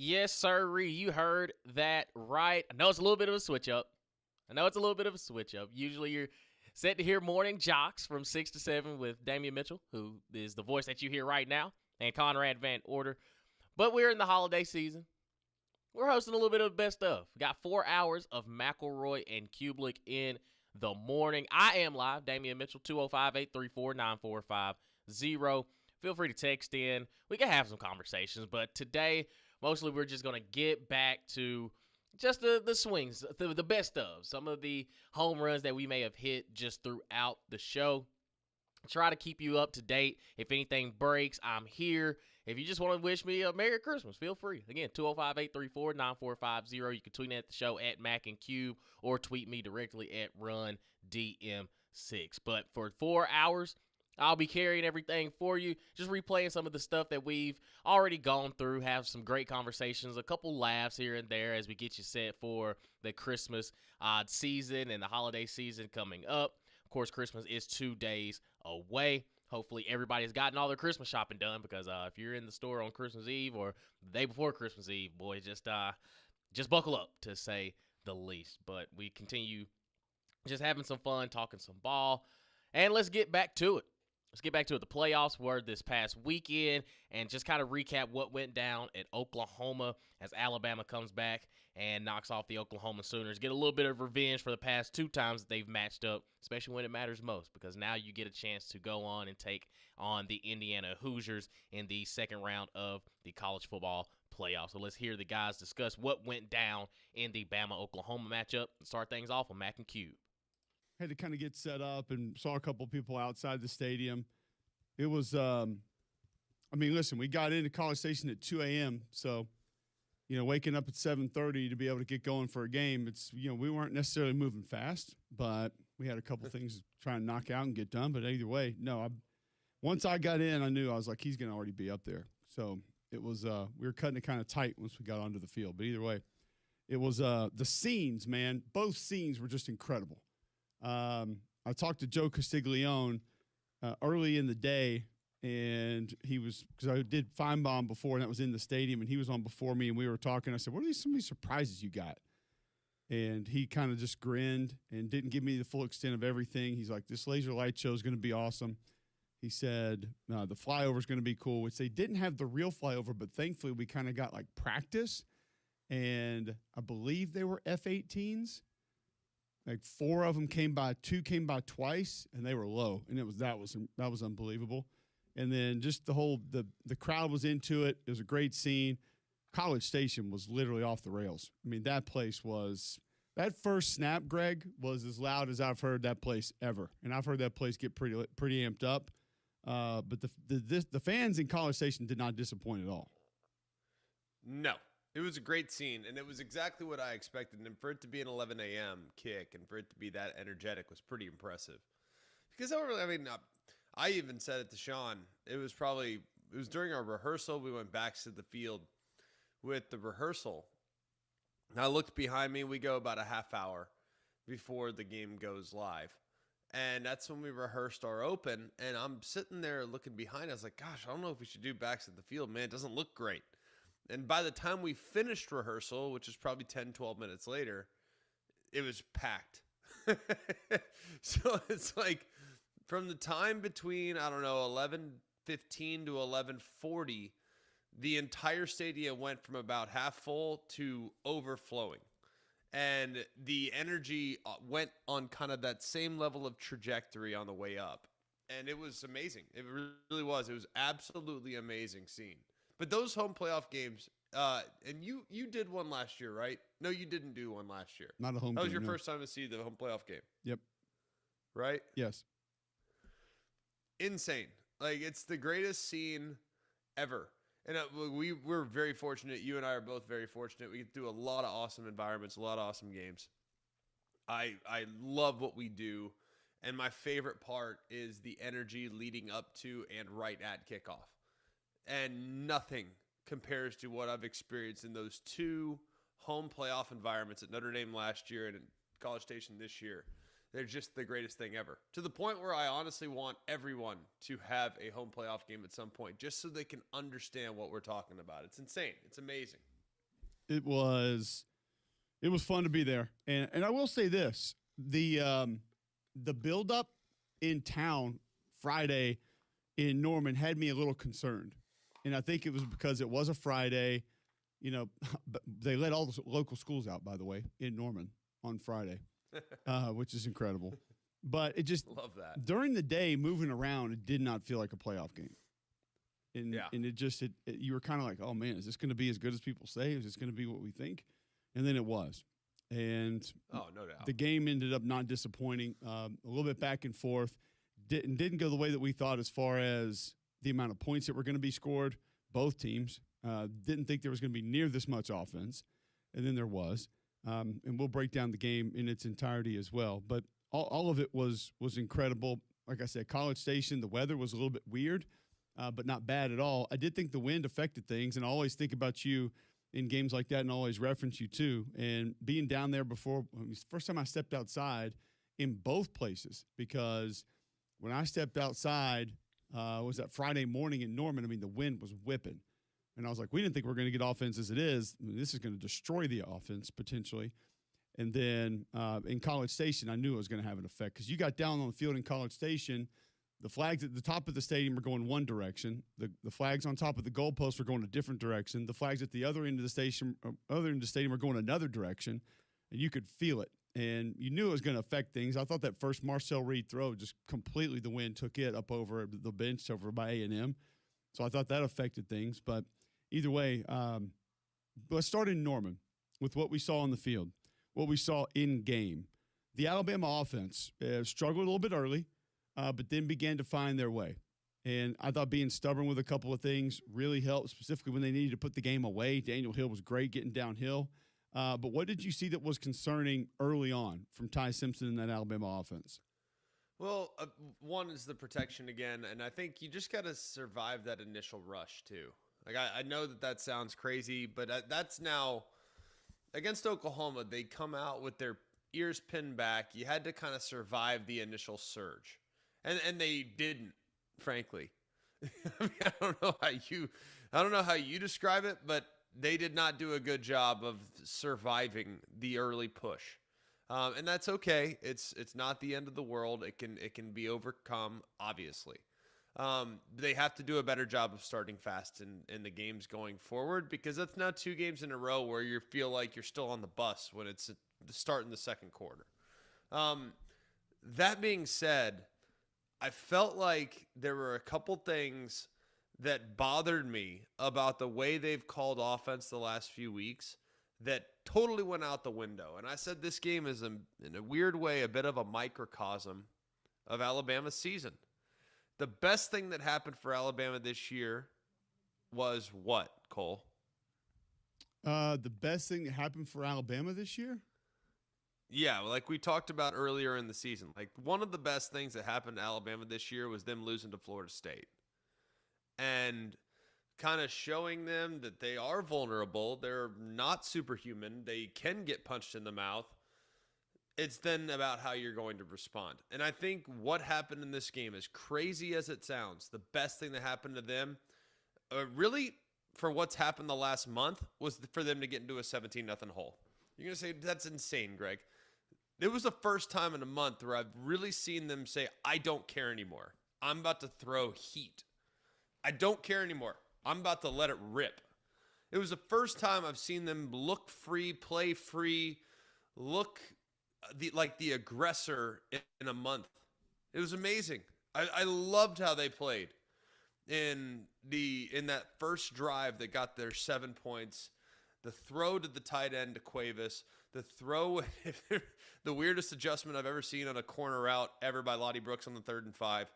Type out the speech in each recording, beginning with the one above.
Yes, sir. You heard that right. I know it's a little bit of a switch up. Usually you're set to hear morning jocks from 6 to 7 with Damian Mitchell, who is the voice that you hear right now, and Conrad Van Order. But we're in the holiday season. We're hosting a little bit of best of. We got 4 hours of McElroy and Cubelic in the morning. I am live. Damian Mitchell, 205-834-9450. Feel free to text in. We can have some conversations, but today, mostly we're just going to get back to just the swings, the best of, some of the home runs that we may have hit just throughout the show. Try to keep you up to date. If anything breaks, I'm here. If you just want to wish me a Merry Christmas, feel free. Again, 205-834-9450. You can tweet at the show at Mac and Cube or tweet me directly at RunDM6. But for 4 hours, I'll be carrying everything for you, just replaying some of the stuff that we've already gone through, have some great conversations, a couple laughs here and there as we get you set for the Christmas season and the holiday season coming up. Of course, Christmas is 2 days away. Hopefully, everybody's gotten all their Christmas shopping done because if you're in the store on Christmas Eve or the day before Christmas Eve, boy, just buckle up, to say the least. But we continue just having some fun, talking some ball, and let's get back to it. The playoffs were this past weekend, and just kind of recap what went down at Oklahoma as Alabama comes back and knocks off the Oklahoma Sooners. Get a little bit of revenge for the past 2 times that they've matched up, especially when it matters most, because now you get a chance to go on and take on the Indiana Hoosiers in the second round of the college football playoff. So let's hear the guys discuss what went down in the Bama-Oklahoma matchup and start things off on Mac and Cube. Had to kind of get set up and saw a couple people outside the stadium. It was, listen, we got into College Station at 2 a.m., so, waking up at 7:30 to be able to get going for a game, it's, we weren't necessarily moving fast, but we had a couple things to try and knock out and get done. But either way, once I got in, I knew, I was like, he's going to already be up there. So it was, we were cutting it kind of tight once we got onto the field. But either way, it was the scenes, man. Both scenes were just incredible. I talked to Joe Castiglione early in the day, and he was, because I did Feinbaum before, and that was in the stadium, and he was on before me, and we were talking. I said, what are some of these surprises you got? And he kind of just grinned and didn't give me the full extent of everything. He's like, this laser light show is going to be awesome. He said, the flyover is going to be cool, which they didn't have the real flyover, but thankfully we kind of got like practice, and I believe they were F-18s. Like 4 of them came by, 2 came by twice, and they were low, and that was unbelievable. And then just the crowd was into it. It was a great scene. College Station was literally off the rails. I mean, that place was – that first snap, Greg, was as loud as I've heard that place ever, and I've heard that place get pretty amped up. But the fans in College Station did not disappoint at all. No. It was a great scene, and it was exactly what I expected. And for it to be an 11 a.m. kick and for it to be that energetic was pretty impressive. Because I even said it to Sean. It was during our rehearsal. We went back to the field with the rehearsal. And I looked behind me. We go about a half hour before the game goes live. And that's when we rehearsed our open. And I'm sitting there looking behind. I was like, gosh, I don't know if we should do backs at the field. Man, it doesn't look great. And by the time we finished rehearsal, which is probably 10, 12 minutes later, it was packed. So it's like from the time between, 11:15 to 11:40, the entire stadium went from about half full to overflowing. And the energy went on kind of that same level of trajectory on the way up. And it was amazing. It really was. It was absolutely amazing scene. But those home playoff games, and you did one last year, right? No, you didn't do one last year. Not a home game. That was your first time to see the home playoff game. Yep. Right? Yes. Insane. Like, it's the greatest scene ever. And we're very fortunate. You and I are both very fortunate. We get to do a lot of awesome environments, a lot of awesome games. I love what we do. And my favorite part is the energy leading up to and right at kickoff. And nothing compares to what I've experienced in those 2 home playoff environments at Notre Dame last year and at College Station this year. They're just the greatest thing ever. To the point where I honestly want everyone to have a home playoff game at some point just so they can understand what we're talking about. It's insane. It's amazing. It was fun to be there. And I will say this, the buildup in town Friday in Norman had me a little concerned. And I think it was because it was a Friday. You know, they let all the local schools out, by the way, in Norman on Friday, which is incredible. But it just love that. During the day, moving around, it did not feel like a playoff game. And it just you were kind of like, oh man, is this going to be as good as people say? Is this going to be what we think? And then it was. And no doubt, the game ended up not disappointing. A little bit back and forth. Didn't go the way that we thought as far as the amount of points that were going to be scored. Both teams didn't think there was going to be near this much offense, and then there was. And we'll break down the game in its entirety as well. But all of it was incredible. Like I said, College Station, the weather was a little bit weird, but not bad at all. I did think the wind affected things, and I always think about you in games like that and always reference you too. And being down there before, first time I stepped outside in both places, because when I stepped outside, was that Friday morning in Norman, I mean, the wind was whipping. And I was like, we didn't think we were going to get offense as it is. I mean, this is going to destroy the offense potentially. And then in College Station, I knew it was going to have an effect because you got down on the field in College Station. The flags at the top of the stadium were going one direction. The flags on top of the goalposts were going a different direction. The flags at the other end of the stadium were going another direction, and you could feel it. And you knew it was going to affect things. I thought that first Marcel Reed throw just completely the wind took it up over the bench over by A&M. So I thought that affected things. But either way, let's start in Norman with what we saw on the field, what we saw in game. The Alabama offense struggled a little bit early, but then began to find their way. And I thought being stubborn with a couple of things really helped, specifically when they needed to put the game away. Daniel Hill was great getting downhill. But what did you see that was concerning early on from Ty Simpson in that Alabama offense? Well, one is the protection again, and I think you just got to survive that initial rush too. Like I know that sounds crazy, but that's now against Oklahoma. They come out with their ears pinned back. You had to kind of survive the initial surge, and they didn't, frankly. I mean, I don't know how you describe it, but they did not do a good job of surviving the early push. And that's okay. It's not the end of the world. It can be overcome, obviously. They have to do a better job of starting fast in the games going forward, because that's now 2 games in a row where you feel like you're still on the bus when it's the start in the second quarter. That being said, I felt like there were a couple things that bothered me about the way they've called offense the last few weeks that totally went out the window. And I said this game is, in a weird way, a bit of a microcosm of Alabama's season. The best thing that happened for Alabama this year was what, Cole? The best thing that happened for Alabama this year? Yeah, like we talked about earlier in the season. Like, one of the best things that happened to Alabama this year was them losing to Florida State. And kind of showing them that they are vulnerable. They're not superhuman. They can get punched in the mouth. It's then about how you're going to respond. And I think what happened in this game, as crazy as it sounds, the best thing that happened to them, really for what's happened the last month, was for them to get into a 17-0 hole. You're going to say, that's insane, Greg. It was the first time in a month where I've really seen them say, I don't care anymore. I'm about to throw heat. I don't care anymore. I'm about to let it rip. It was the first time I've seen them look free, play free, look like the aggressor in a month. It was amazing. I loved how they played in that first drive that got their 7 points. The throw to the tight end to Cuevas. The throw, the weirdest adjustment I've ever seen on a corner route ever by Lottie Brooks on the 3rd and 5.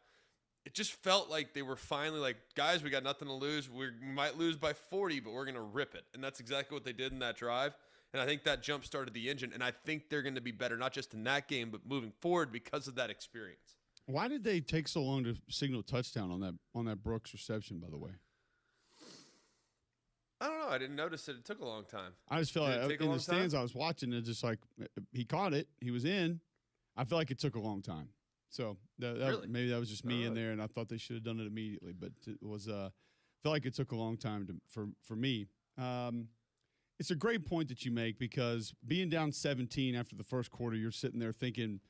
It just felt like they were finally like, guys, we got nothing to lose. We might lose by 40, but we're going to rip it. And that's exactly what they did in that drive. And I think that jump-started the engine. And I think they're going to be better, not just in that game, but moving forward because of that experience. Why did they take so long to signal touchdown on that Brooks reception, by the way? I don't know. I didn't notice it. It took a long time. I just felt like in the stands I was watching it, just like he caught it. He was in. I feel like it took a long time. So Really? Maybe that was just me in there, and I thought they should have done it immediately. But it was felt like it took a long time for me. it's a great point that you make, because being down 17 after the first quarter, you're sitting there thinking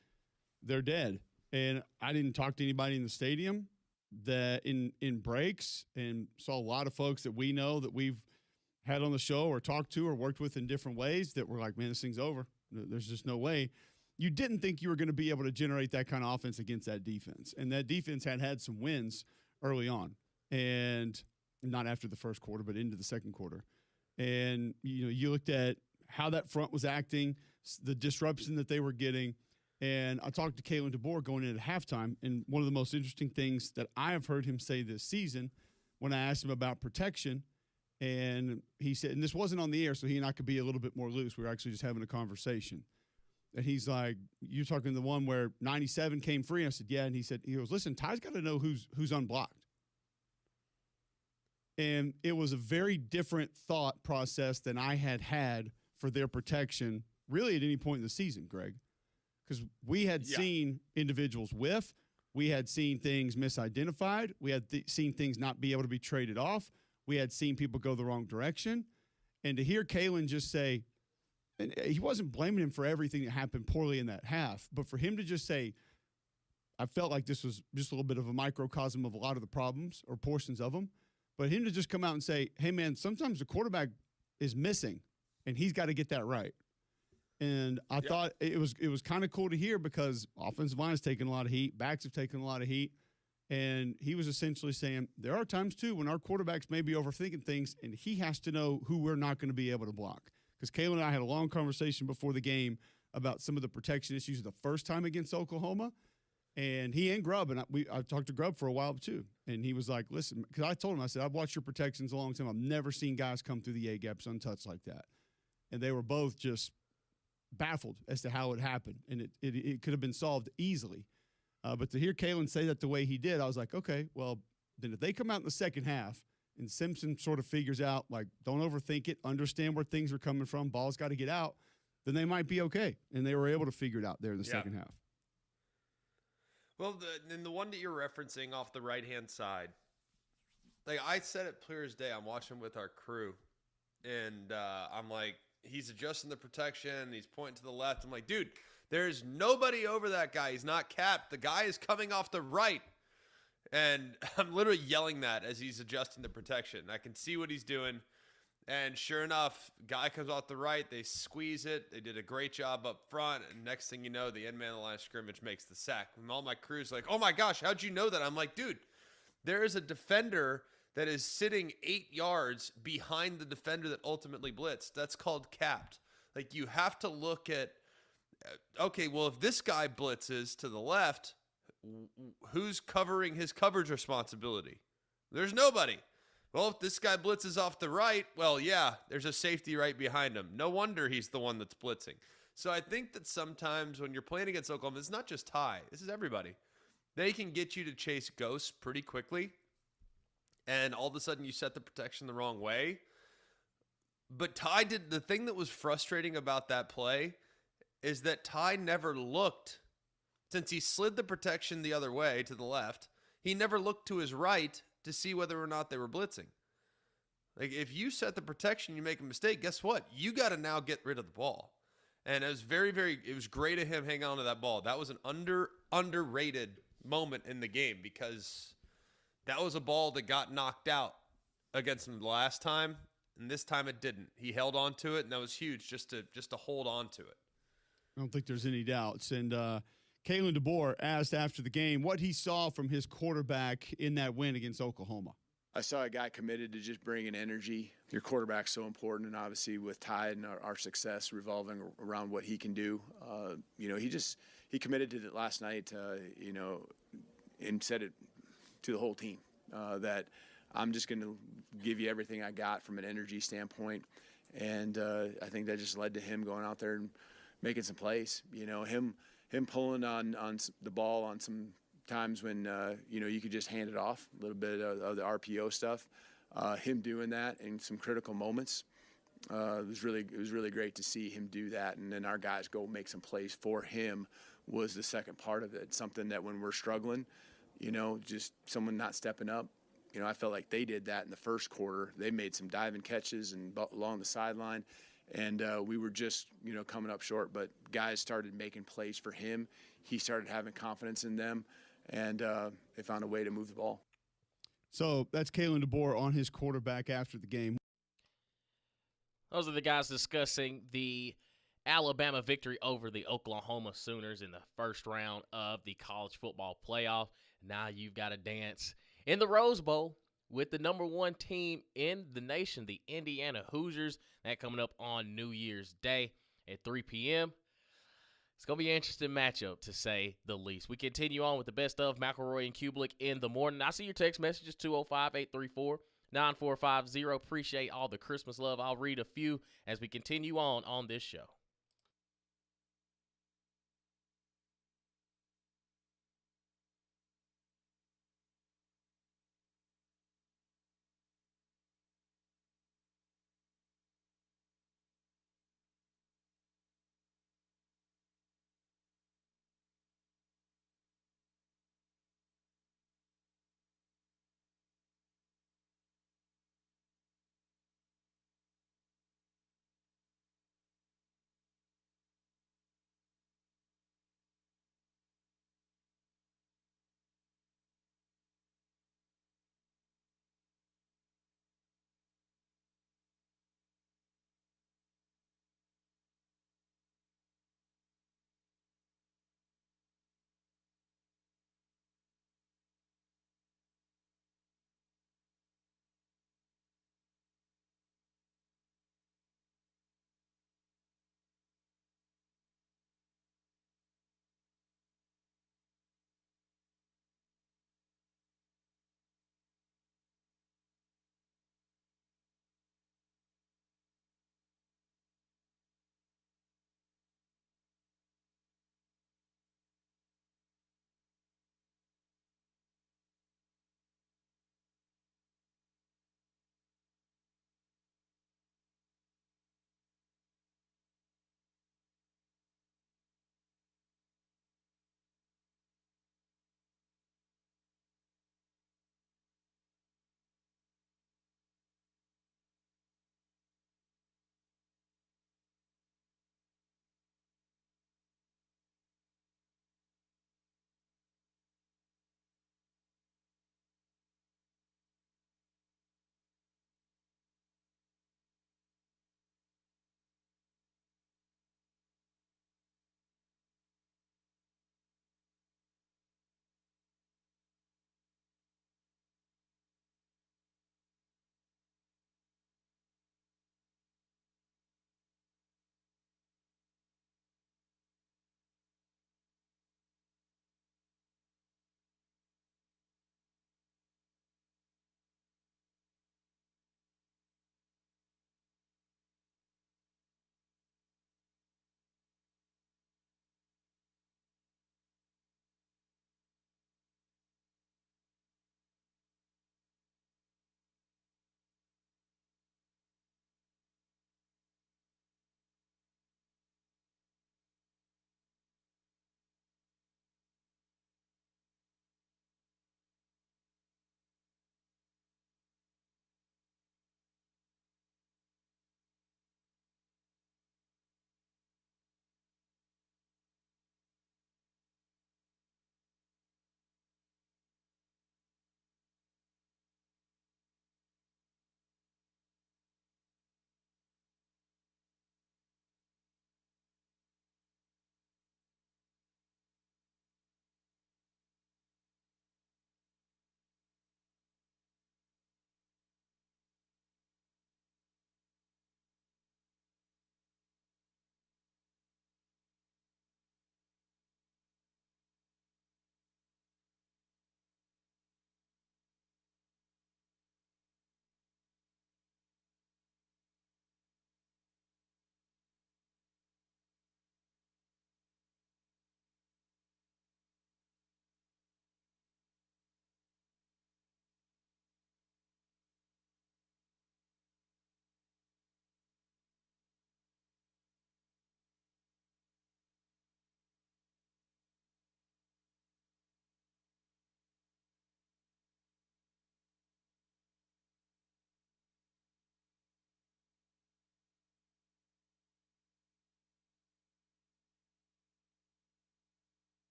they're dead. And I didn't talk to anybody in the stadium that in breaks, and saw a lot of folks that we know that we've had on the show or talked to or worked with in different ways that were like, man, this thing's over. There's just no way. You didn't think you were going to be able to generate that kind of offense against that defense. And that defense had some wins early on, and not after the first quarter, but into the second quarter. And, you looked at how that front was acting, the disruption that they were getting. And I talked to Kalen DeBoer going in at halftime, and one of the most interesting things that I have heard him say this season, when I asked him about protection, and he said, and this wasn't on the air, so he and I could be a little bit more loose. We were actually just having a conversation. And he's like, you're talking the one where 97 came free? And I said, yeah. And he goes, listen, Ty's got to know who's unblocked. And it was a very different thought process than I had for their protection really at any point in the season, Greg. Because we had seen individuals whiff. We had seen things misidentified. We had seen things not be able to be traded off. We had seen people go the wrong direction. And to hear Kalen just say, and he wasn't blaming him for everything that happened poorly in that half, but for him to just say, I felt like this was just a little bit of a microcosm of a lot of the problems or portions of them. But him to just come out and say, hey, man, sometimes the quarterback is missing, and he's got to get that right. And I thought it was kind of cool to hear, because offensive line has taken a lot of heat. Backs have taken a lot of heat. And he was essentially saying there are times, too, when our quarterbacks may be overthinking things, and he has to know who we're not going to be able to block. Because Kayla and I had a long conversation before the game about some of the protection issues the first time against Oklahoma. And he and Grubb, and I talked to Grubb for a while, too. And he was like, listen, because I told him, I said, I've watched your protections a long time. I've never seen guys come through the A-gaps untouched like that. And they were both just baffled as to how it happened. And it could have been solved easily. But to hear Kalen say that the way he did, I was like, okay, well, then if they come out in the second half and Simpson sort of figures out, like, don't overthink it, understand where things are coming from, ball's got to get out, then they might be okay. And they were able to figure it out there in the second half. Well, the one that you're referencing off the right-hand side, like I said it clear as day. I'm watching with our crew, and I'm like, he's adjusting the protection. He's pointing to the left. I'm like, dude, there's nobody over that guy. He's not capped. The guy is coming off the right. And I'm literally yelling that as he's adjusting the protection. I can see what he's doing. And sure enough, guy comes off the right. They squeeze it. They did a great job up front. And next thing you know, the end man of the line of scrimmage makes the sack. And all my crew's like, oh my gosh, how'd you know that? I'm like, dude, there is a defender that is sitting 8 yards behind the defender that ultimately blitzed. That's called capped. Like, you have to look at, okay, well, if this guy blitzes to the left, who's covering his coverage responsibility? There's nobody. Well, if this guy blitzes off the right, well, yeah, there's a safety right behind him. No wonder he's the one that's blitzing. So I think that sometimes when you're playing against Oklahoma, it's not just Ty. This is everybody. They can get you to chase ghosts pretty quickly, and all of a sudden you set the protection the wrong way. But Ty did the thing that was frustrating about that play is that Ty never looked. Since he slid the protection the other way to the left, he never looked to his right to see whether or not they were blitzing. Like, if you set the protection, you make a mistake, guess what? You got to now get rid of the ball. And it was it was great of him hanging on to that ball. That was an underrated moment in the game, because that was a ball that got knocked out against him the last time, and this time it didn't. He held on to it, and that was huge just to hold on to it. I don't think there's any doubts. And Kalen DeBoer asked after the game what he saw from his quarterback in that win against Oklahoma. I saw a guy committed to just bringing energy. Your quarterback's so important, and obviously with Ty and our success revolving around what he can do, he committed to it last night, and said it to the whole team that I'm just going to give you everything I got from an energy standpoint, and I think that just led to him going out there and making some plays. Him pulling on the ball on some times when you could just hand it off, a little bit of the RPO stuff. Him doing that in some critical moments, it was really great to see him do that. And then our guys go make some plays for him was the second part of it. Something that when we're struggling, just someone not stepping up, I felt like they did that in the first quarter. They made some diving catches and along the sideline, and we were just, coming up short. But guys started making plays for him. He started having confidence in them, and they found a way to move the ball. So that's Kalen DeBoer on his quarterback after the game. Those are the guys discussing the Alabama victory over the Oklahoma Sooners in the first round of the college football playoff. Now you've got to dance in the Rose Bowl with the number one team in the nation, the Indiana Hoosiers. That coming up on New Year's Day at 3 p.m. It's going to be an interesting matchup, to say the least. We continue on with the best of McElroy and Cubelic in the morning. I see your text messages, 205-834-9450. Appreciate all the Christmas love. I'll read a few as we continue on this show.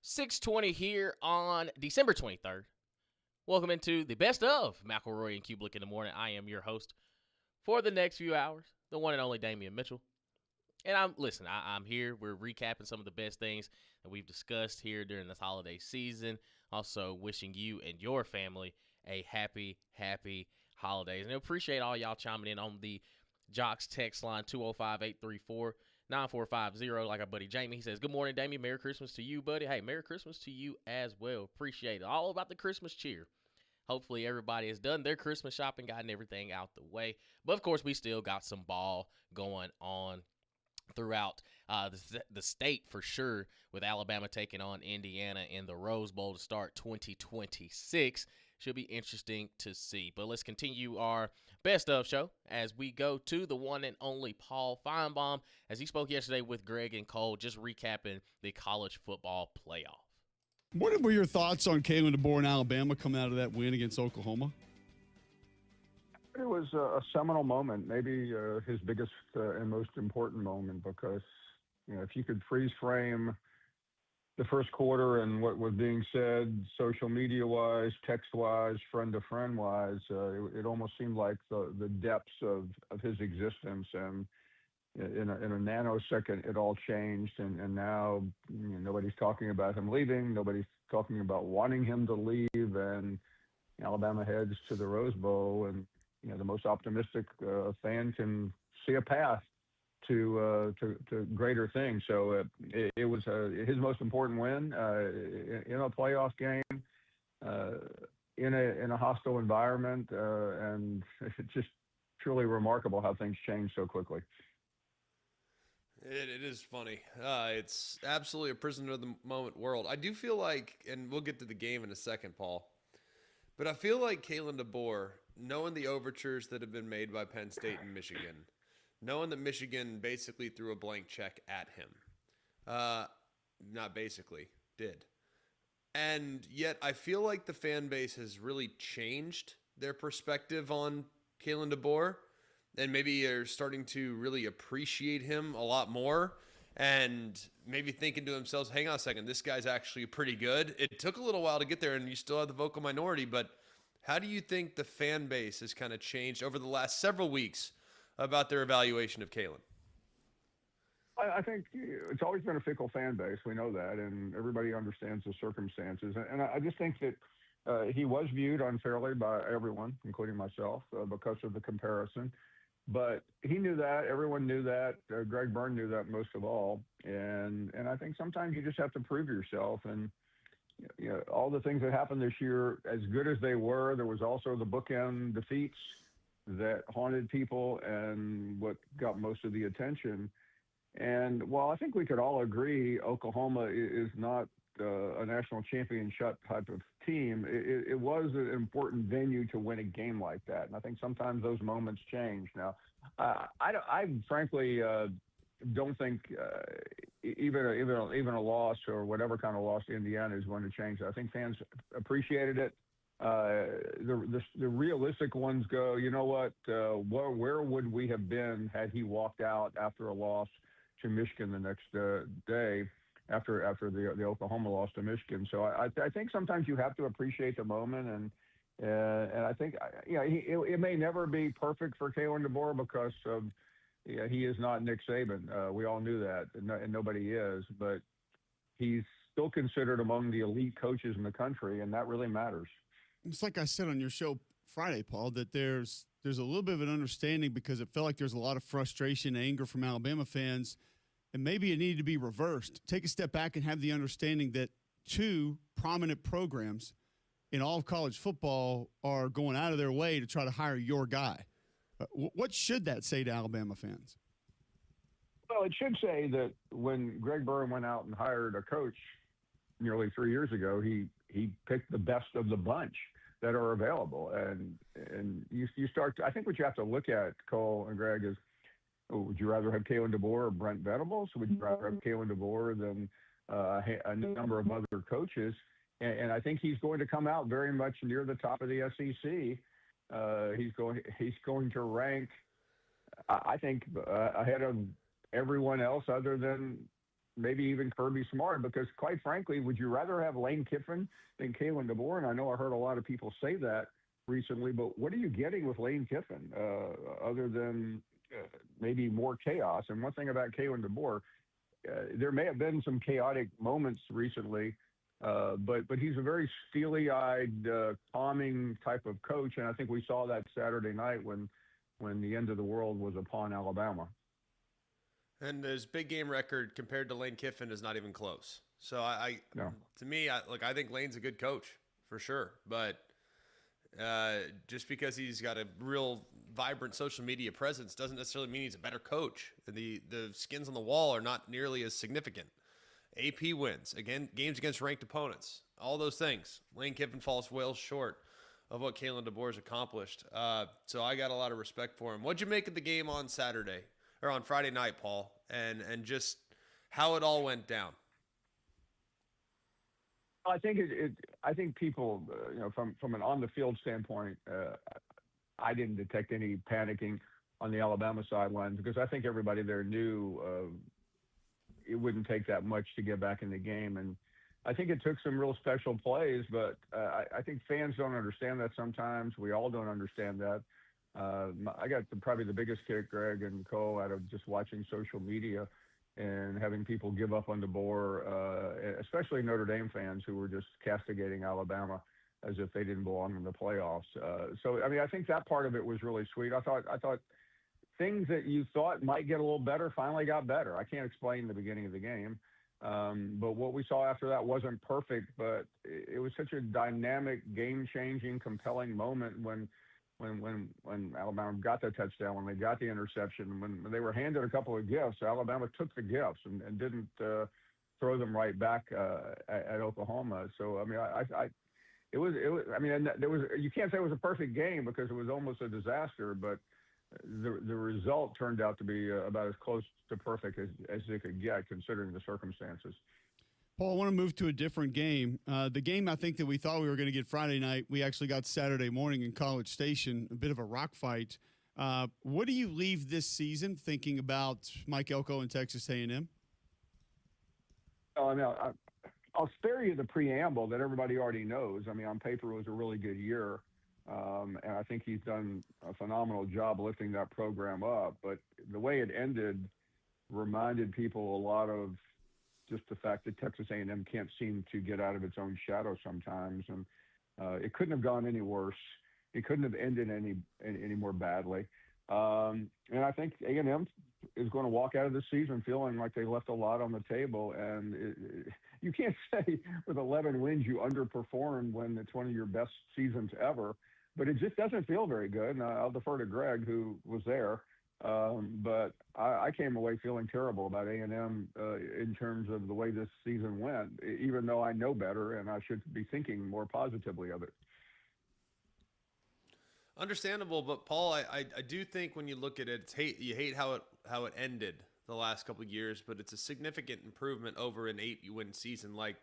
6:20 here on December 23rd. Welcome into the best of McElroy and Cubelic in the morning. I am your host for the next few hours, the one and only Damian Mitchell. And I'm here. We're recapping some of the best things that we've discussed here during this holiday season. Also wishing you and your family a happy holidays. And I appreciate all y'all chiming in on the Jocks text line 205-834-9450. Like our buddy Jamie, he says, "Good morning, Damien. Merry Christmas to you, buddy." Hey, Merry Christmas to you as well. Appreciate it. All about the Christmas cheer. Hopefully everybody has done their Christmas shopping, gotten everything out the way. But, of course, we still got some ball going on throughout the state for sure, with Alabama taking on Indiana in the Rose Bowl to start 2026. Should be interesting to see. But let's continue our best of show as we go to the one and only Paul Feinbaum as he spoke yesterday with Greg and Cole, just recapping the college football playoff. What were your thoughts on Kalen DeBoer and Alabama coming out of that win against Oklahoma? It was a seminal moment, maybe his biggest and most important moment, because if you could freeze frame the first quarter and what was being said, social media wise, text wise, friend to friend wise, it almost seemed like the depths of his existence, and in a nanosecond it all changed, and now nobody's talking about him leaving, nobody's talking about wanting him to leave, and Alabama heads to the Rose Bowl, and the most optimistic fan can see a path to greater things. So it was his most important win in a playoff game, in a hostile environment, and it's just truly remarkable how things change so quickly. It is funny. It's absolutely a prisoner of the moment world. I do feel like, and we'll get to the game in a second, Paul, but I feel like Kalen DeBoer, knowing the overtures that have been made by Penn State and Michigan, knowing that Michigan basically threw a blank check at him, not basically, did. And yet I feel like the fan base has really changed their perspective on Kalen DeBoer, and maybe are starting to really appreciate him a lot more, and maybe thinking to themselves, hang on a second, this guy's actually pretty good. It took a little while to get there, and you still have the vocal minority, but how do you think the fan base has kind of changed over the last several weeks about their evaluation of Kalen? I think it's always been a fickle fan base. We know that, and everybody understands the circumstances. And I just think that he was viewed unfairly by everyone, including myself, because of the comparison. But he knew that. Everyone knew that. Greg Byrne knew that most of all. And I think sometimes you just have to prove yourself. And all the things that happened this year, as good as they were, there was also the bookend defeats that haunted people and what got most of the attention. And while I think we could all agree Oklahoma is not a national championship type of team, it was an important venue to win a game like that. And I think sometimes those moments change. Now, I frankly don't think even a loss or whatever kind of loss to Indiana is going to change that. I think fans appreciated it. The realistic ones go, you know what? Where would we have been had he walked out after a loss to Michigan the next day? After the Oklahoma loss to Michigan. So I think sometimes you have to appreciate the moment, and I think it may never be perfect for Kalen DeBoer because of he is not Nick Saban. We all knew that, and nobody is, but he's still considered among the elite coaches in the country, and that really matters. It's like I said on your show Friday, Paul, that there's a little bit of an understanding because it felt like there's a lot of frustration, anger from Alabama fans. And maybe it needed to be reversed. Take a step back and have the understanding that two prominent programs in all of college football are going out of their way to try to hire your guy. What should that say to Alabama fans? Well, it should say that when Greg Byrne went out and hired a coach nearly 3 years ago, he picked the best of the bunch that are available. And you start – I think what you have to look at, Cole and Greg, is would you rather have Kalen DeBoer or Brent Venables? Would you rather have Kalen DeBoer than a number of other coaches? And I think he's going to come out very much near the top of the SEC. He's going to rank, I think, ahead of everyone else other than maybe even Kirby Smart, because quite frankly, would you rather have Lane Kiffin than Kalen DeBoer? And I know I heard a lot of people say that recently, but what are you getting with Lane Kiffin other than maybe more chaos? And one thing about Kalen DeBoer, there may have been some chaotic moments recently, but he's a very steely-eyed, calming type of coach, and I think we saw that Saturday night when the end of the world was upon Alabama. And his big game record compared to Lane Kiffin is not even close. So No. to me, I think Lane's a good coach for sure, but just because he's got a real vibrant social media presence doesn't necessarily mean he's a better coach. The skins on the wall are not nearly as significant. AP wins, again, games against ranked opponents, all those things. Lane Kiffin falls well short of what Kalen DeBoer's accomplished. So I got a lot of respect for him. What'd you make of the game on Saturday or on Friday night, Paul, and just how it all went down? I think I think people, from an on the field standpoint, I didn't detect any panicking on the Alabama sidelines because I think everybody there knew it wouldn't take that much to get back in the game. And I think it took some real special plays, but I think fans don't understand that sometimes. We all don't understand that. I got probably the biggest kick, Greg and Cole, out of just watching social media and having people give up on DeBoer, especially Notre Dame fans who were just castigating Alabama as if they didn't belong in the playoffs. So, I mean, I think that part of it was really sweet. I thought things that you thought might get a little better finally got better. I can't explain the beginning of the game. But what we saw after that wasn't perfect, but it was such a dynamic, game-changing, compelling moment when Alabama got the touchdown, when they got the interception, when they were handed a couple of gifts. Alabama took the gifts and didn't throw them right back at Oklahoma. So I mean, it was. I mean, there was. You can't say it was a perfect game because it was almost a disaster, but the result turned out to be about as close to perfect as it could get, considering the circumstances. Paul, I want to move to a different game. The game I think that we thought we were going to get Friday night, we actually got Saturday morning in College Station, a bit of a rock fight. What do you leave this season thinking about Mike Elko and Texas A&M? Oh, I mean, I'll spare you the preamble that everybody already knows. I mean, on paper, it was a really good year. And I think he's done a phenomenal job lifting that program up. But the way it ended reminded people a lot of just the fact that Texas A&M can't seem to get out of its own shadow sometimes. And it couldn't have gone any worse. It couldn't have ended any more badly. And I think A&M is going to walk out of this season feeling like they left a lot on the table. And you can't say with 11 wins you underperformed when it's one of your best seasons ever. But it just doesn't feel very good. And I'll defer to Greg, who was there. But I came away feeling terrible about A&M in terms of the way this season went, even though I know better and I should be thinking more positively of it. Understandable, but Paul, I do think when you look at it, you hate how it ended the last couple of years, but it's a significant improvement over an 8-win season like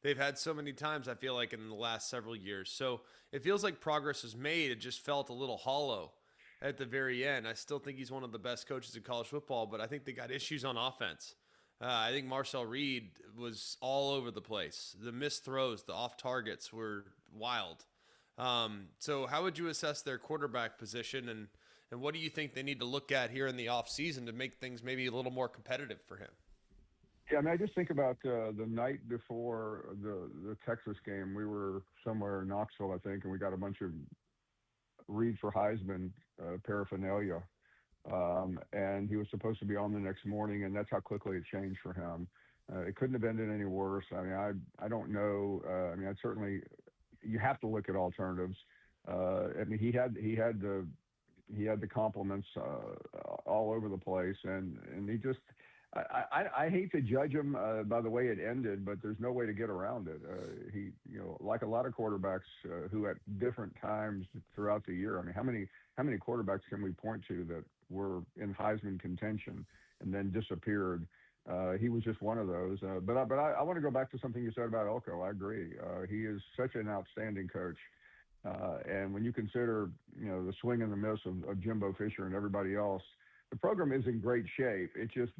they've had so many times, I feel like, in the last several years. So it feels like progress is made. It just felt a little hollow at the very end. I still think he's one of the best coaches in college football, but I think they got issues on offense. I think Marcel Reed was all over the place. The missed throws, the off targets were wild. So how would you assess their quarterback position, and what do you think they need to look at here in the offseason to make things maybe a little more competitive for him? Yeah, I mean, I just think about the night before the Texas game. We were somewhere in Knoxville, I think, and we got a bunch of Reed for Heisman paraphernalia. And he was supposed to be on the next morning, and that's how quickly it changed for him. It couldn't have ended any worse. I mean, I don't know. I mean, you have to look at alternatives. I mean, he had the compliments all over the place, and he just. I hate to judge him by the way it ended, but there's no way to get around it. He, like a lot of quarterbacks who at different times throughout the year. I mean, how many quarterbacks can we point to that were in Heisman contention and then disappeared? He was just one of those. But I want to go back to something you said about Elko. I agree. He is such an outstanding coach. And when you consider, the swing and the miss of Jimbo Fisher and everybody else, the program is in great shape. It just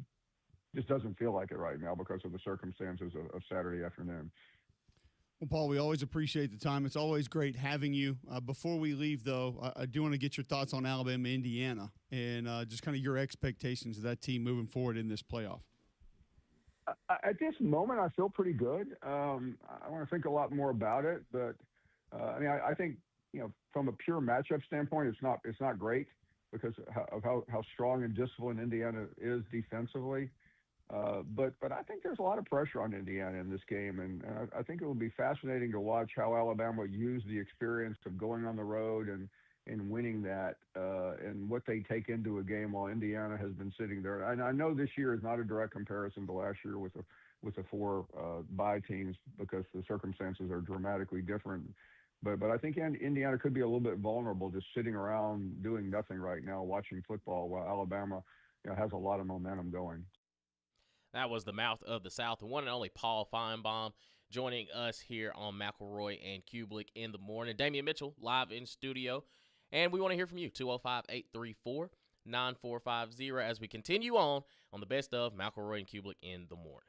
just doesn't feel like it right now because of the circumstances of Saturday afternoon. Well, Paul, we always appreciate the time. It's always great having you. Before we leave, though, I do want to get your thoughts on Alabama, Indiana, and just kind of your expectations of that team moving forward in this playoff. At this moment, I feel pretty good. I want to think a lot more about it, but I mean, I think from a pure matchup standpoint, it's not great because of how strong and disciplined Indiana is defensively. But I think there's a lot of pressure on Indiana in this game, and I think it will be fascinating to watch how Alabama use the experience of going on the road and winning that, and what they take into a game while Indiana has been sitting there. And I know this year is not a direct comparison to last year with the four bye teams because the circumstances are dramatically different. But I think Indiana could be a little bit vulnerable just sitting around doing nothing right now, watching football, while Alabama has a lot of momentum going. That was the mouth of the South, the one and only Paul Feinbaum, joining us here on McElroy and Cubelic in the morning. Damian Mitchell, live in studio. And we want to hear from you, 205-834-9450, as we continue on the best of McElroy and Cubelic in the morning.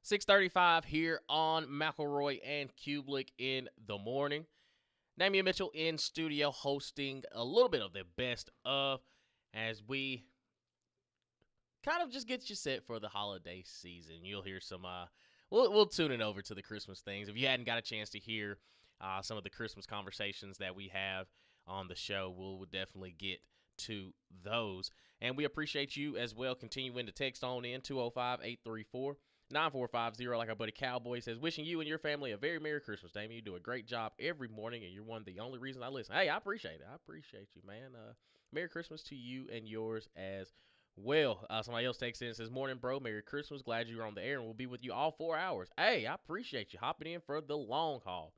6:35 here on McElroy and Cubelic in the morning. Damian Mitchell in studio hosting a little bit of the best of as we kind of just get you set for the holiday season. You'll hear some, we'll tune it over to the Christmas things. If you hadn't got a chance to hear some of the Christmas conversations that we have on the show, we'll definitely get to those. And we appreciate you as well continuing to text on in 205-834-9450. Like our buddy Cowboy says, wishing you and your family a very Merry Christmas, Damien. You do a great job every morning, and you're one of the only reasons I listen. Hey, I appreciate it. I appreciate you, man. Merry Christmas to you and yours as well. Somebody else takes in and says, morning, bro. Merry Christmas. Glad you're on the air, and we'll be with you all 4 hours. Hey, I appreciate you hopping in for the long haul.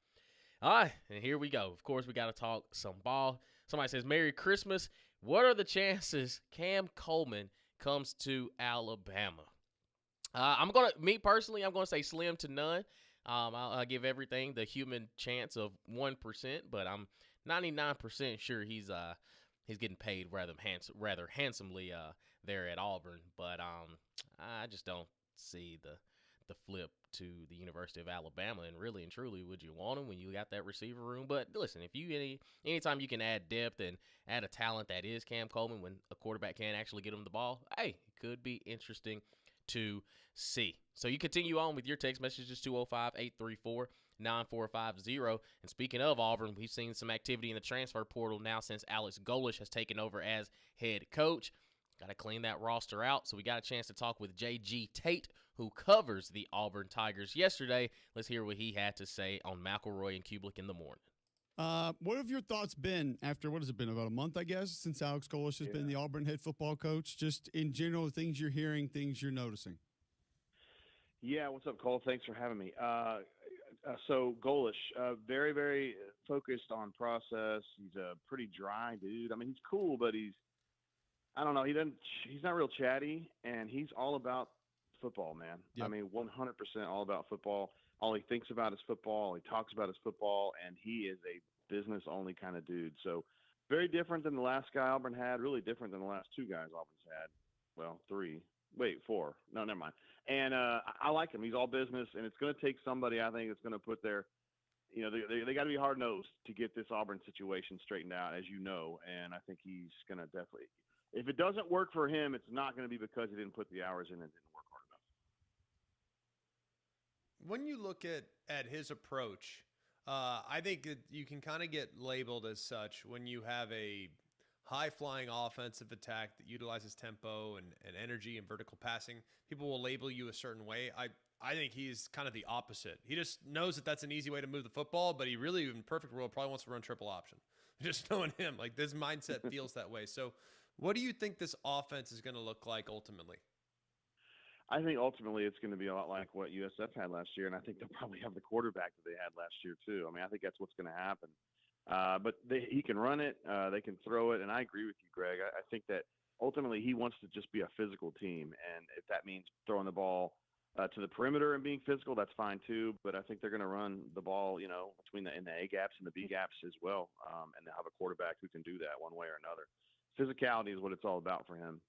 All right, and here we go. Of course, we got to talk some ball. Somebody says, Merry Christmas. What are the chances Cam Coleman comes to Alabama? Me personally, I'm going to say slim to none. I'll give everything the human chance of 1%, but I'm 99% sure he's getting paid rather handsomely there at Auburn. But I just don't see the flip to the University of Alabama. And really and truly, would you want him when you got that receiver room? But listen, if you anytime you can add depth and add a talent that is Cam Coleman when a quarterback can't actually get him the ball, hey, it could be interesting to see. So you continue on with your text messages, 205-834-9450. And speaking of Auburn, we've seen some activity in the transfer portal now since Alex Golesh has taken over as head coach. Got to clean that roster out. So we got a chance to talk with J.G. Tate, who covers the Auburn Tigers yesterday. Let's hear what he had to say on McElroy and Cubelic in the morning. What have your thoughts been after, what has it been, about a month, I guess, since Alex Golesh has been the Auburn head football coach? Just in general, things you're hearing, things you're noticing. Yeah, what's up, Cole? Thanks for having me. So Golesh, very, very focused on process. He's a pretty dry dude. I mean, he's cool, but I don't know. He's not real chatty, and he's all about football, man. Yep. I mean, 100% all about football. All he thinks about is football. All he talks about is football, and he is a business-only kind of dude. So very different than the last guy Auburn had, really different than the last two guys Auburn's had. Well, four. No, never mind. And I like him. He's all business, and it's going to take somebody, I think, that's going to put their – they got to be hard-nosed to get this Auburn situation straightened out, as you know, and I think he's going to definitely – if it doesn't work for him, it's not going to be because he didn't put the hours in and didn't work hard enough. When you look at his approach, I think that you can kind of get labeled as such when you have a high-flying offensive attack that utilizes tempo and energy and vertical passing. People will label you a certain way. I think he's kind of the opposite. He just knows that that's an easy way to move the football, but he really, in perfect world, probably wants to run triple option. Just knowing him, like this mindset feels that way. So what do you think this offense is going to look like ultimately? I think ultimately it's going to be a lot like what USF had last year, and I think they'll probably have the quarterback that they had last year too. I mean, I think that's what's going to happen. But he can run it, they can throw it, and I agree with you, Greg. I think that ultimately he wants to just be a physical team, and if that means throwing the ball to the perimeter and being physical, that's fine too. But I think they're going to run the ball, between the A gaps and the B gaps as well, and they'll have a quarterback who can do that one way or another. Physicality is what it's all about for him.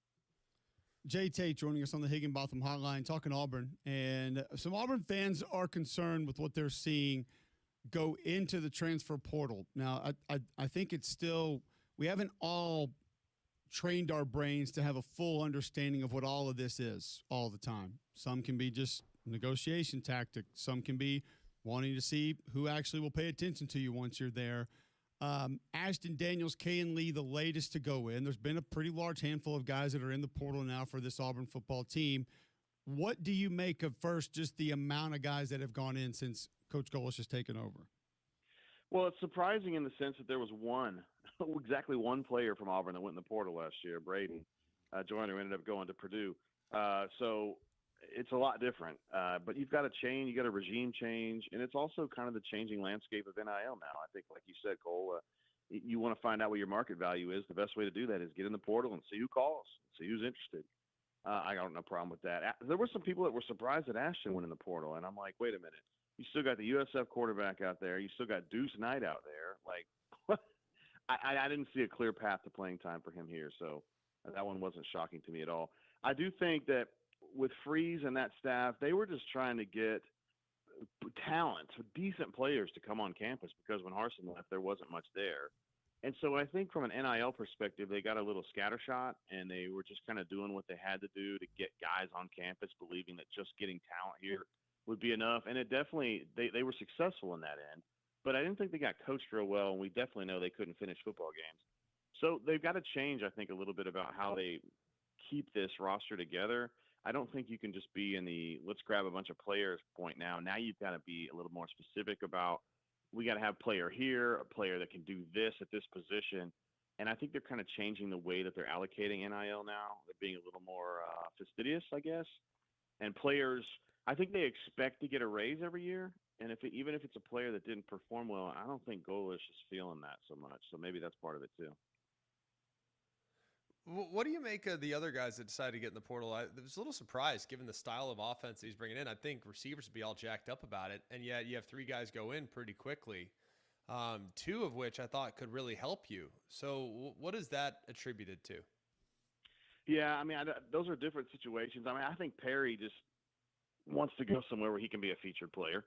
Jay Tate joining us on the Higginbotham Hotline, talking Auburn. And some Auburn fans are concerned with what they're seeing go into the transfer portal. Now, I think it's still – we haven't all trained our brains to have a full understanding of what all of this is all the time. Some can be just negotiation tactics. Some can be wanting to see who actually will pay attention to you once you're there. Ashton Daniels, Kayan Lee, the latest to go in. There's been a pretty large handful of guys that are in the portal now for this Auburn football team. What do you make of first just the amount of guys that have gone in since Coach Golesh has taken over? Well, it's surprising in the sense that there was exactly one player from Auburn that went in the portal last year, Braden Joyner, who ended up going to Purdue. So it's a lot different. But you've got a change, you got a regime change, and it's also kind of the changing landscape of NIL now. I think, like you said, Cole, you want to find out what your market value is. The best way to do that is get in the portal and see who calls, see who's interested. I got no problem with that. There were some people that were surprised that Ashton went in the portal, and I'm like, wait a minute. You still got the USF quarterback out there. You still got Deuce Knight out there. Like, what? I didn't see a clear path to playing time for him here, so that one wasn't shocking to me at all. I do think that with Freeze and that staff, they were just trying to get talent, decent players to come on campus because when Harsin left, there wasn't much there. And so I think from an NIL perspective, they got a little scattershot and they were just kind of doing what they had to do to get guys on campus, believing that just getting talent here would be enough. And it definitely, they were successful in that end. But I didn't think they got coached real well, and we definitely know they couldn't finish football games. So they've got to change, I think, a little bit about how they keep this roster together. I don't think you can just be in the let's grab a bunch of players point now. Now you've got to be a little more specific about we got to have player here, a player that can do this at this position. And I think they're kind of changing the way that they're allocating NIL now. They're being a little more fastidious, I guess. And players, I think they expect to get a raise every year. And even if it's a player that didn't perform well, I don't think Golish is feeling that so much. So maybe that's part of it too. What do you make of the other guys that decided to get in the portal? I was a little surprised given the style of offense he's bringing in. I think receivers would be all jacked up about it, and yet you have 3 guys go in pretty quickly, 2 of which I thought could really help you. So what is that attributed to? Yeah, I mean, those are different situations. I mean, I think Perry just wants to go somewhere where he can be a featured player.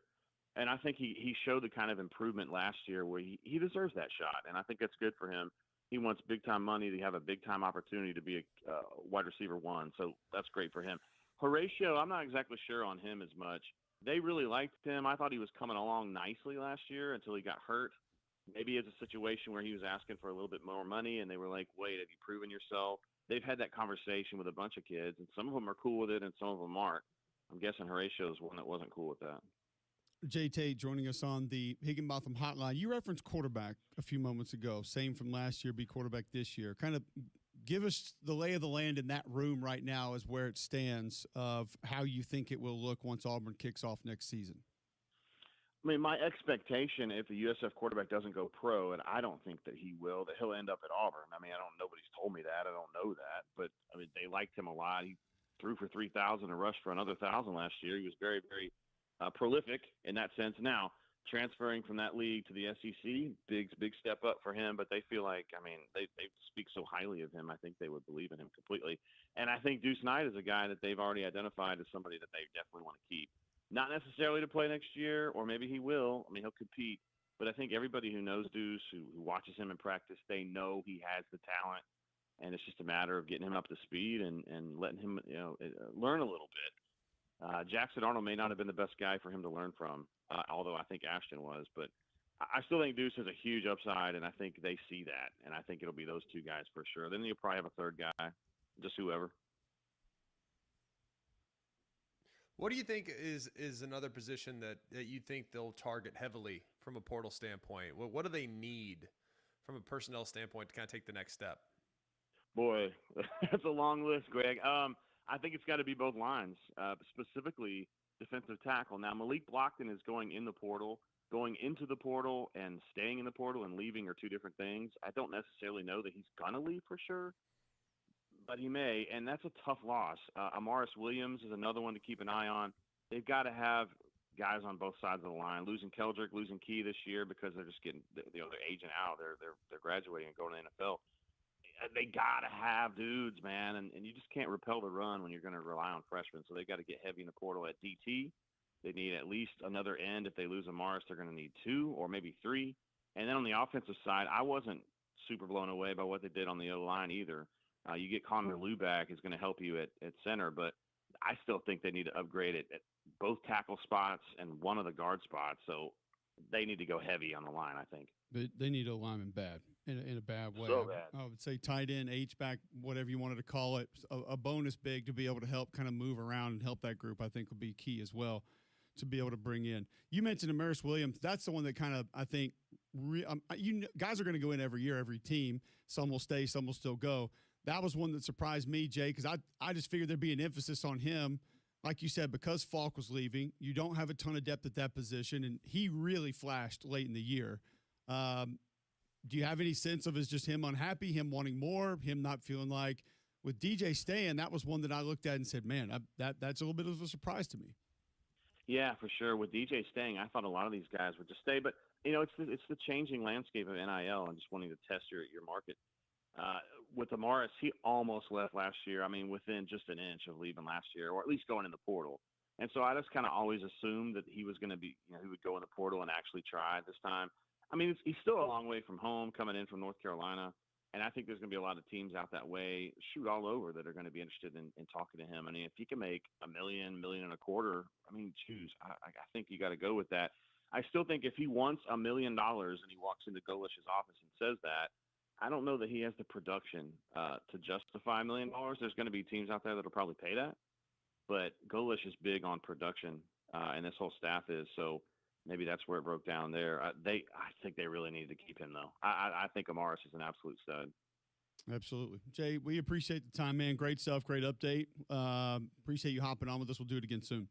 And I think he showed the kind of improvement last year where he deserves that shot. And I think that's good for him. He wants big-time money to have a big-time opportunity to be a wide receiver 1. So that's great for him. Horatio, I'm not exactly sure on him as much. They really liked him. I thought he was coming along nicely last year until he got hurt. Maybe it's a situation where he was asking for a little bit more money, and they were like, wait, have you proven yourself? They've had that conversation with a bunch of kids, and some of them are cool with it and some of them aren't. I'm guessing Horatio is one that wasn't cool with that. Jay Tate joining us on the Higginbotham Hotline. You referenced quarterback a few moments ago. Same from last year, be quarterback this year. Kind of give us the lay of the land in that room right now as where it stands of how you think it will look once Auburn kicks off next season. I mean, my expectation if the USF quarterback doesn't go pro, and I don't think that he will, that he'll end up at Auburn. I mean, nobody's told me that. I don't know that. But, I mean, they liked him a lot. He threw for 3,000 and rushed for another 1,000 last year. He was very, very prolific in that sense. Now, transferring from that league to the SEC, big step up for him. But they feel like, I mean, they speak so highly of him. I think they would believe in him completely. And I think Deuce Knight is a guy that they've already identified as somebody that they definitely want to keep. Not necessarily to play next year, or maybe he will. I mean, he'll compete. But I think everybody who knows Deuce, who watches him in practice, they know he has the talent. And it's just a matter of getting him up to speed and letting him, learn a little bit. Jackson Arnold may not have been the best guy for him to learn from, although I think Ashton was. But I still think Deuce has a huge upside, and I think they see that. And I think it'll be those 2 guys for sure. Then you'll probably have a 3rd guy, just whoever. What do you think is another position that you think they'll target heavily from a portal standpoint? What do they need from a personnel standpoint to kind of take the next step? Boy, that's a long list, Greg. I think it's got to be both lines, specifically defensive tackle. Now, Malik Blockton is going in the portal. Going into the portal and staying in the portal and leaving are 2 different things. I don't necessarily know that he's going to leave for sure, but he may, and that's a tough loss. Amaris Williams is another one to keep an eye on. They've got to have guys on both sides of the line. Losing Keldrick, losing Key this year because they're just getting, they're aging out. They're graduating and going to the NFL. They got to have dudes, man, and you just can't repel the run when you're going to rely on freshmen. So they got to get heavy in the portal at DT. They need at least another end. If they lose Amaris, they're going to need 2 or maybe 3. And then on the offensive side, I wasn't super blown away by what they did on the O-line either. You get Connor Lew back is going to help you at center, but I still think they need to upgrade it at both tackle spots and one of the guard spots. So they need to go heavy on the line, I think. They need a lineman bad, in a bad way. So bad. I would say tight end, H-back, whatever you wanted to call it, a bonus big to be able to help kind of move around and help that group, I think, will be key as well to be able to bring in. You mentioned Amaris Williams. That's the one that kind of, I think, guys are going to go in every year, every team. Some will stay, some will still go. That was one that surprised me, Jay, because I just figured there'd be an emphasis on him. Like you said, because Falk was leaving, you don't have a ton of depth at that position, and he really flashed late in the year. Do you have any sense of is just him unhappy, him wanting more, him not feeling like with DJ staying? That was one that I looked at and said, man, that's a little bit of a surprise to me. Yeah, for sure. With DJ staying, I thought a lot of these guys would just stay, but it's the changing landscape of NIL and just wanting to test your market. with Amaris, he almost left last year. I mean, within just an inch of leaving last year, or at least going in the portal. And so I just kind of always assumed that he was going to be, he would go in the portal and actually try this time. I mean, he's still a long way from home, coming in from North Carolina. And I think there's going to be a lot of teams out that way, shoot all over, that are going to be interested in talking to him. I mean, if he can make $1 million, $1.25 million, I mean, choose. I think you got to go with that. I still think if he wants $1 million and he walks into Golish's office and says that, I don't know that he has the production to justify $1 million. There's going to be teams out there that'll probably pay that, but Golish is big on production, and this whole staff is. So maybe that's where it broke down there. I think they really needed to keep him though. I think Amaris is an absolute stud. Absolutely. Jay, we appreciate the time, man. Great stuff. Great update. Appreciate you hopping on with us. We'll do it again soon.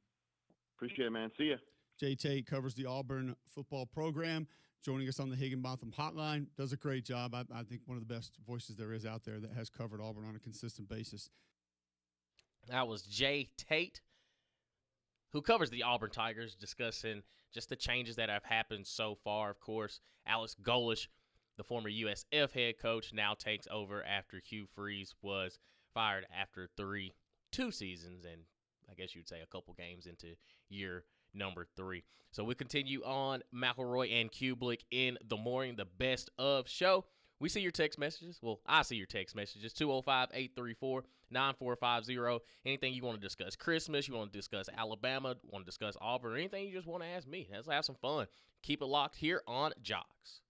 Appreciate it, man. See ya. Jay Tate covers the Auburn football program, joining us on the Higginbotham hotline. Does a great job. I think one of the best voices there is out there that has covered Auburn on a consistent basis. That was Jay Tate, who covers the Auburn Tigers, discussing just the changes that have happened so far. Of course, Alex Golish, the former USF head coach, now takes over after Hugh Freeze was fired after 2 seasons, and I guess you'd say a couple games into year number 3. So we continue on McElroy and Cubelic in the morning, the best of show. We see your text messages. Well, I see your text messages. 205-834-9450. Anything you want to discuss. Christmas, you want to discuss Alabama, want to discuss Auburn, or anything you just want to ask me. Let's have some fun. Keep it locked here on Jocks.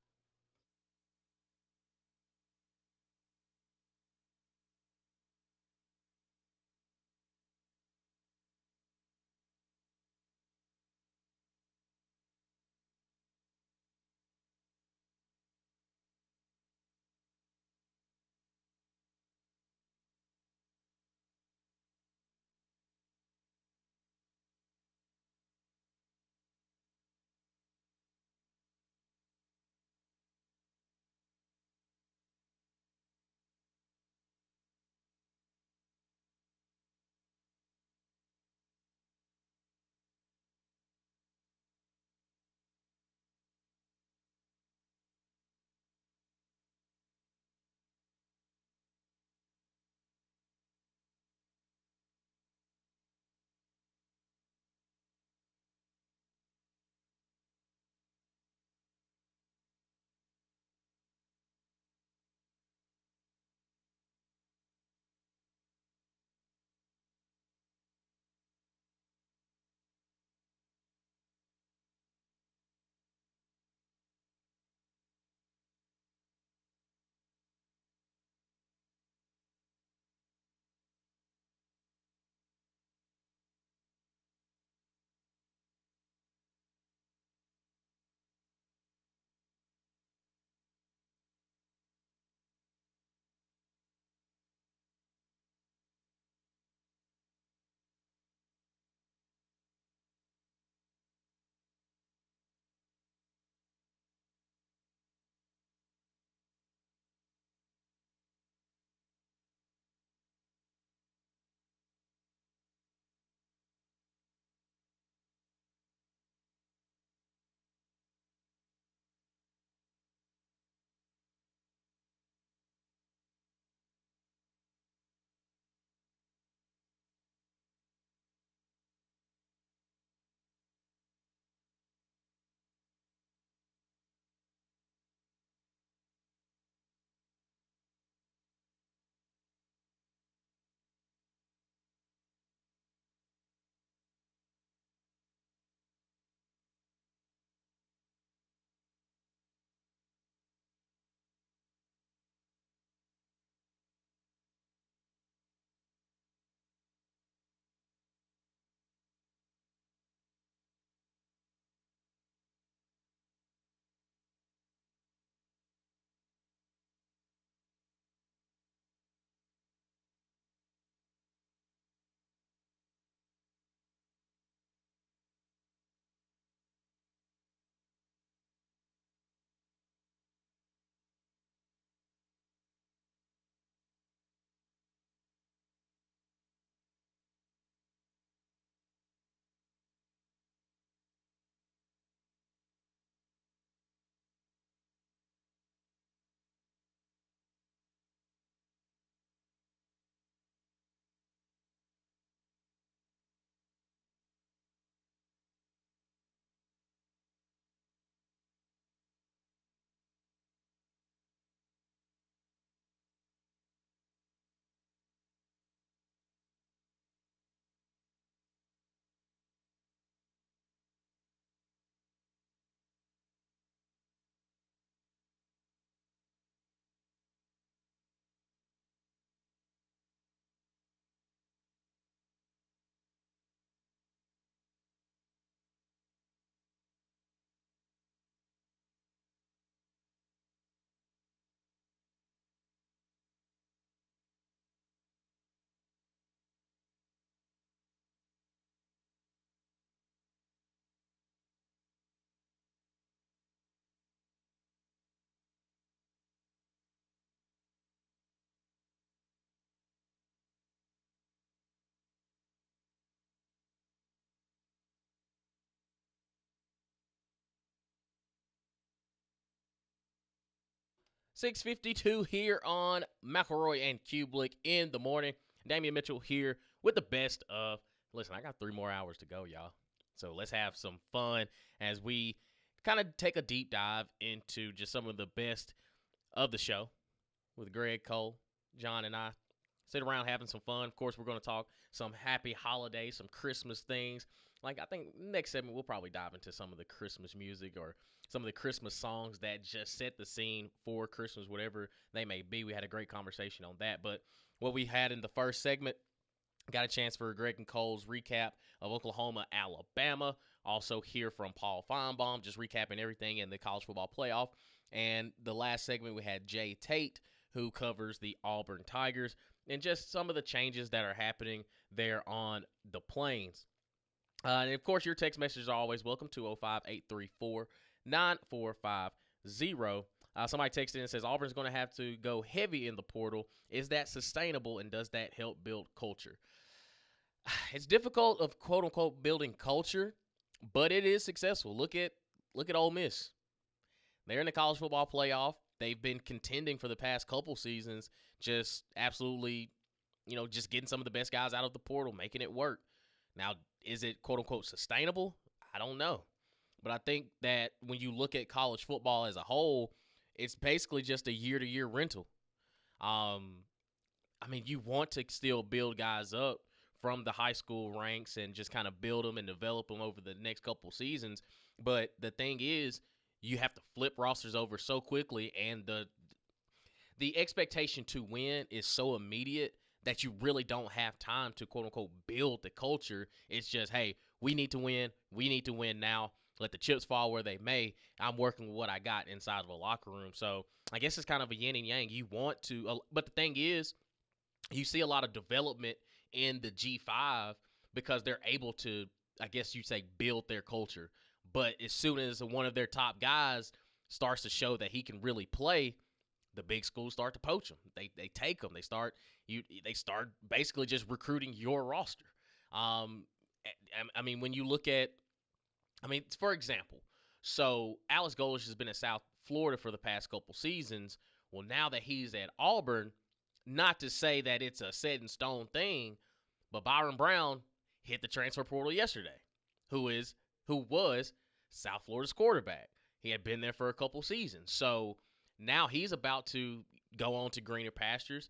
6:52 here on McElroy and Cubelic in the morning. Damian Mitchell here with the best of. Listen, I got 3 more hours to go, y'all. So let's have some fun as we kind of take a deep dive into just some of the best of the show with Greg, Cole, John, and I. Sit around having some fun. Of course, we're going to talk some happy holidays, some Christmas things. Like, I think next segment, we'll probably dive into some of the Christmas music or some of the Christmas songs that just set the scene for Christmas, whatever they may be. We had a great conversation on that. But what we had in the first segment, got a chance for Greg and Cole's recap of Oklahoma, Alabama. Also hear from Paul Feinbaum, just recapping everything in the college football playoff. And the last segment, we had Jay Tate, who covers the Auburn Tigers, and just some of the changes that are happening there on the Plains. And, of course, your text messages are always welcome, 205-834-9450. Somebody texted in and says, Auburn's going to have to go heavy in the portal. Is that sustainable, and does that help build culture? It's difficult of, quote-unquote, building culture, but it is successful. Look at Ole Miss. They're in the college football playoff. They've been contending for the past couple seasons, just absolutely, just getting some of the best guys out of the portal, making it work. Now, is it, quote-unquote, sustainable? I don't know. But I think that when you look at college football as a whole, it's basically just a year-to-year rental. You want to still build guys up from the high school ranks and just kind of build them and develop them over the next couple seasons. But the thing is, you have to flip rosters over so quickly, and the expectation to win is so immediate that you really don't have time to, quote-unquote, build the culture. It's just, hey, we need to win. We need to win now. Let the chips fall where they may. I'm working with what I got inside of a locker room. So I guess it's kind of a yin and yang. You want to but the thing is, you see a lot of development in the G5 because they're able to, I guess you'd say, build their culture. But as soon as one of their top guys starts to show that he can really play, the big schools start to poach them. They take them. They start basically just recruiting your roster. When you look at, for example, so Alex Golesh has been in South Florida for the past couple seasons. Well, now that he's at Auburn, not to say that it's a set in stone thing, but Byron Brown hit the transfer portal yesterday, who was South Florida's quarterback. He had been there for a couple seasons. So now he's about to go on to greener pastures.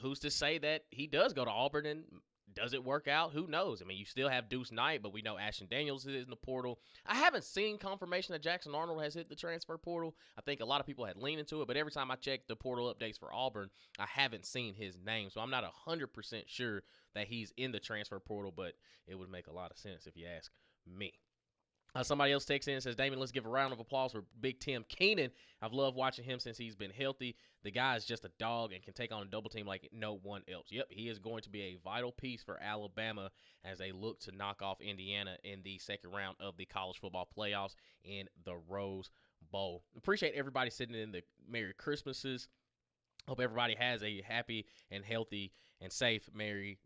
Who's to say that he does go to Auburn and does it work out? Who knows? You still have Deuce Knight, but we know Ashton Daniels is in the portal. I haven't seen confirmation that Jackson Arnold has hit the transfer portal. I think a lot of people had leaned into it, but every time I check the portal updates for Auburn, I haven't seen his name. So I'm not 100% sure that he's in the transfer portal, but it would make a lot of sense if you ask me. Somebody else texts in and says, Damien, let's give a round of applause for Big Tim Keenan. I've loved watching him since he's been healthy. The guy is just a dog and can take on a double team like no one else. Yep, he is going to be a vital piece for Alabama as they look to knock off Indiana in the second round of the college football playoffs in the Rose Bowl. Appreciate everybody sitting in the Merry Christmases. Hope everybody has a happy and healthy and safe Merry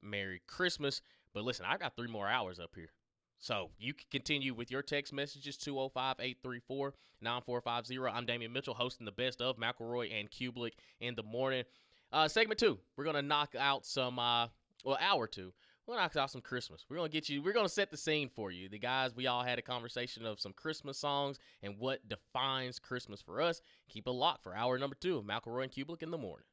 Christmas. But listen, I've got 3 more hours up here. So you can continue with your text messages, 205-834-9450. I'm Damian Mitchell, hosting the best of McElroy and Cubelic in the morning. Segment 2, we're going to knock out some, hour 2. We're going to knock out some Christmas. We're going to set the scene for you. The guys, we all had a conversation of some Christmas songs and what defines Christmas for us. Keep it locked for hour number 2 of McElroy and Cubelic in the morning.